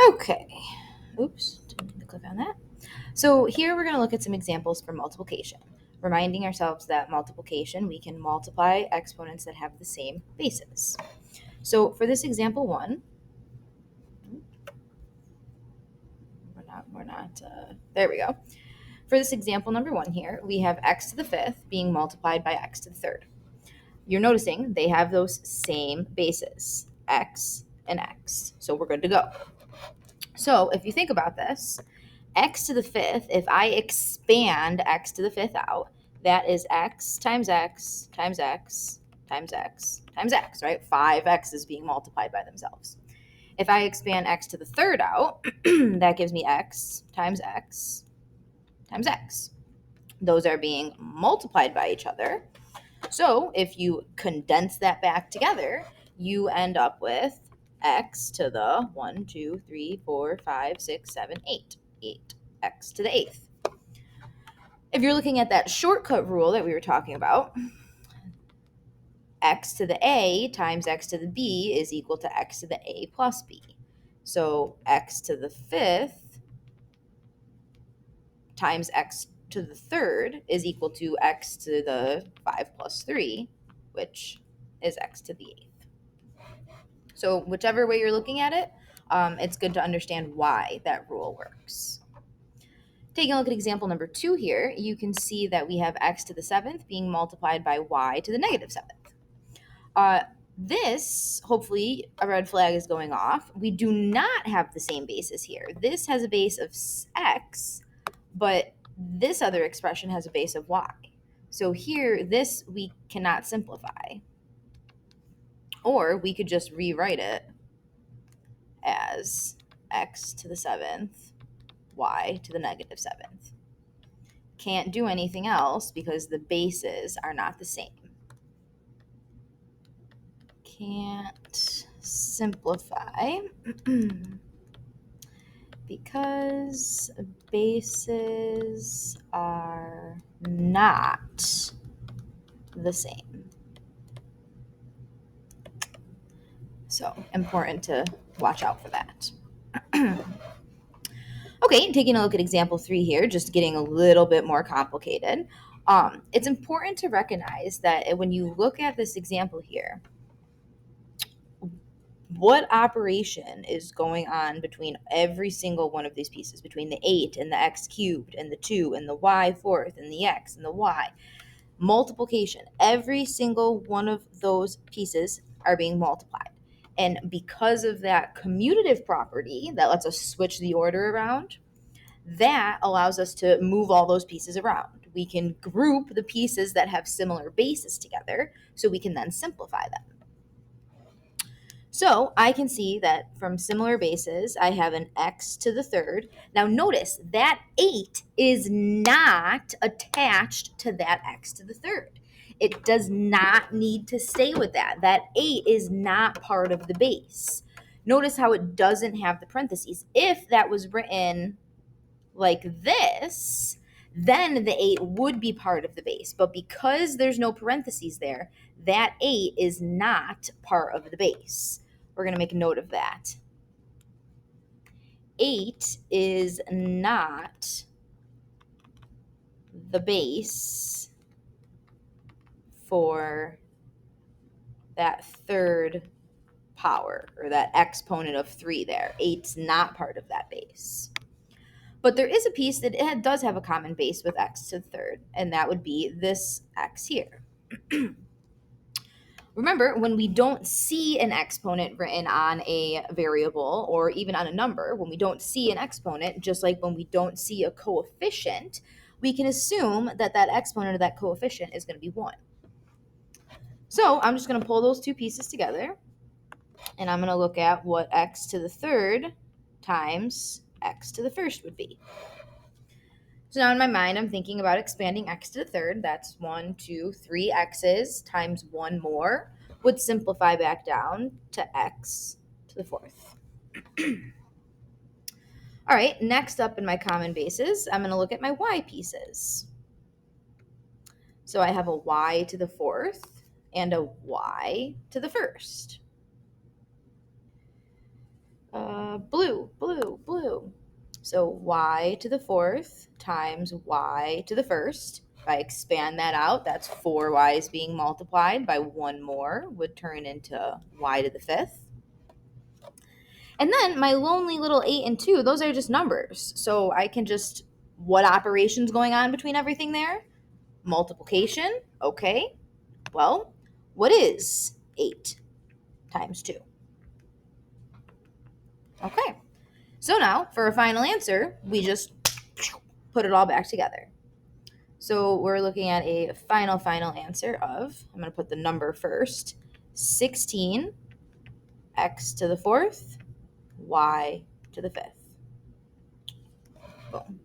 Okay. Oops, didn't mean to click on that. So here we're going to look at some examples for multiplication, reminding ourselves that multiplication, we can multiply exponents that have the same basis. So for this example one, there we go. For this example number one here, we have x to the fifth being multiplied by x to the third. You're noticing they have those same bases, x and x. So we're good to go. So if you think about this, x to the fifth, if I expand x to the fifth out, that is x times x times x times x times x, right? 5 x's being multiplied by themselves. If I expand x to the third out, that gives me x times x times x. Those are being multiplied by each other. So if you condense that back together, you end up with x to the 1, 2, 3, 4, 5, 6, 7, 8. 8x to the 8th. If you're looking at that shortcut rule that we were talking about, x to the a times x to the b is equal to x to the a plus b. So x to the fifth times x to the third is equal to x to the 5 plus 3, which is x to the 8th. So whichever way you're looking at it, it's good to understand why that rule works. Taking a look at example number 2 here, you can see that we have x to the 7th being multiplied by y to the negative 7th. This, hopefully, a red flag is going off. We do not have the same basis here. This has a base of x, but this other expression has a base of y. So here, this we cannot simplify. Or we could just rewrite it as x to the 7th, y to the negative 7th. Can't do anything else because the bases are not the same. Can't simplify because bases are not the same. So important to watch out for that. Okay, taking a look at example 3 here, just getting a little bit more complicated. It's important to recognize that when you look at this example here, what operation is going on between every single one of these pieces, between the 8 and the x cubed and the 2 and the y fourth and the x and the y? Multiplication. Every single one of those pieces are being multiplied. And because of that commutative property that lets us switch the order around, that allows us to move all those pieces around. We can group the pieces that have similar bases together so we can then simplify them. So I can see that from similar bases, I have an x to the third. Now notice that 8 is not attached to that x to the third. It does not need to stay with that. That 8 is not part of the base. Notice how it doesn't have the parentheses. If that was written like this, then the 8 would be part of the base. But because there's no parentheses there, that 8 is not part of the base. We're going to make a note of that. 8 is not the base for that third power, or that exponent of 3 there. 8's not part of that base. But there is a piece that it does have a common base with x to the third, and that would be this x here. Remember, when we don't see an exponent written on a variable or even on a number, when we don't see an exponent, just like when we don't see a coefficient, we can assume that that exponent of that coefficient is going to be 1. So I'm just going to pull those two pieces together, and I'm going to look at what x to the third times x to the first would be. So now in my mind, I'm thinking about expanding x to the third. That's 1, 2, 3 x's times 1 more would simplify back down to x to the fourth. All right, next up in my common bases, I'm going to look at my y pieces. So I have a y to the fourth and a y to the first. Blue. So y to the fourth times y to the first. If I expand that out, that's 4y's being multiplied by one more would turn into y to the fifth. And then my lonely little 8 and 2, those are just numbers. So I can just, what operation's going on between everything there? Multiplication. Okay. Well, what is 8 times 2? Okay. So now, for a final answer, we just put it all back together. So we're looking at a final answer of, I'm going to put the number first, 16 x to the fourth, y to the fifth. Boom.